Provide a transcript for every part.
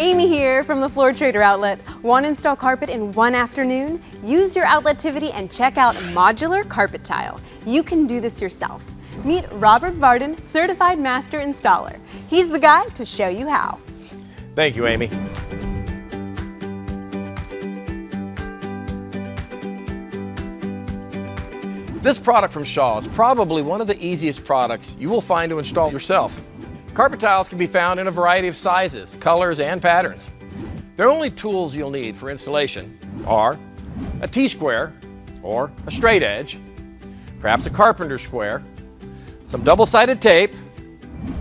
Amy here from the Floor Trader Outlet. Want to install carpet in one afternoon? Use your Outletivity and check out Modular Carpet Tile. You can do this yourself. Meet Robert Varden, Certified Master Installer. He's the guy to show you how. Thank you, Amy. This product from Shaw is probably one of the easiest products you will find to install yourself. Carpet tiles can be found in a variety of sizes, colors, and patterns. The only tools you'll need for installation are a T-square or a straight edge, perhaps a carpenter square, some double-sided tape,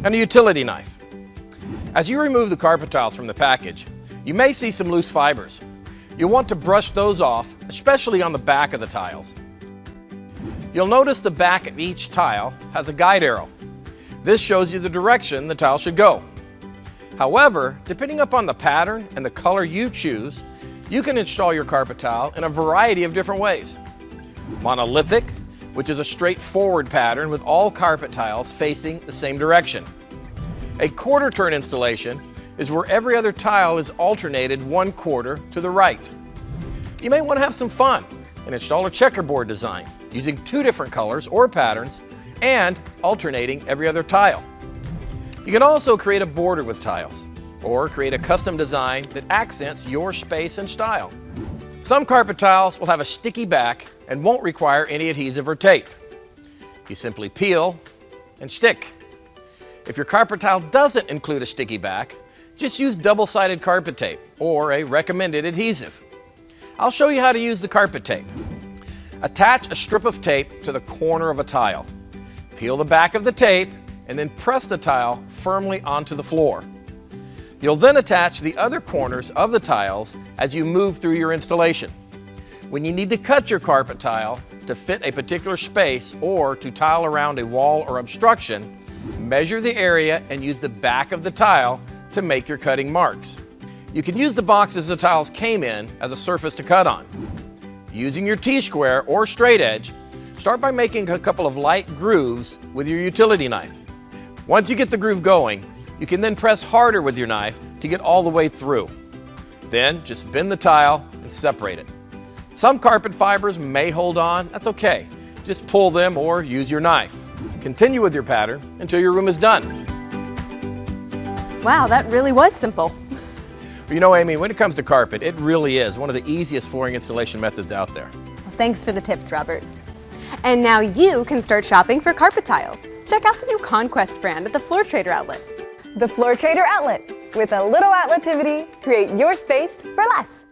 and a utility knife. As you remove the carpet tiles from the package, you may see some loose fibers. You'll want to brush those off, especially on the back of the tiles. You'll notice the back of each tile has a guide arrow. This shows you the direction the tile should go. However, depending upon the pattern and the color you choose, you can install your carpet tile in a variety of different ways. Monolithic, which is a straightforward pattern with all carpet tiles facing the same direction. A quarter turn installation is where every other tile is alternated 1/4 to the right. You may want to have some fun and install a checkerboard design using 2 different colors or patterns and alternating every other tile. You can also create a border with tiles or create a custom design that accents your space and style. Some carpet tiles will have a sticky back and won't require any adhesive or tape. You simply peel and stick. If your carpet tile doesn't include a sticky back, just use double-sided carpet tape or a recommended adhesive. I'll show you how to use the carpet tape. Attach a strip of tape to the corner of a tile. Peel the back of the tape and then press the tile firmly onto the floor. You'll then attach the other corners of the tiles as you move through your installation. When you need to cut your carpet tile to fit a particular space or to tile around a wall or obstruction, measure the area and use the back of the tile to make your cutting marks. You can use the boxes the tiles came in as a surface to cut on. Using your T-square or straight edge, start by making a couple of light grooves with your utility knife. Once you get the groove going, you can then press harder with your knife to get all the way through. Then just bend the tile and separate it. Some carpet fibers may hold on, that's okay. Just pull them or use your knife. Continue with your pattern until your room is done. Wow, that really was simple. You know, Amy, when it comes to carpet, it really is one of the easiest flooring installation methods out there. Well, thanks for the tips, Robert. And now you can start shopping for carpet tiles. Check out the new Conquest brand at the Floor Trader Outlet. The Floor Trader Outlet. With a little Outletivity, create your space for less.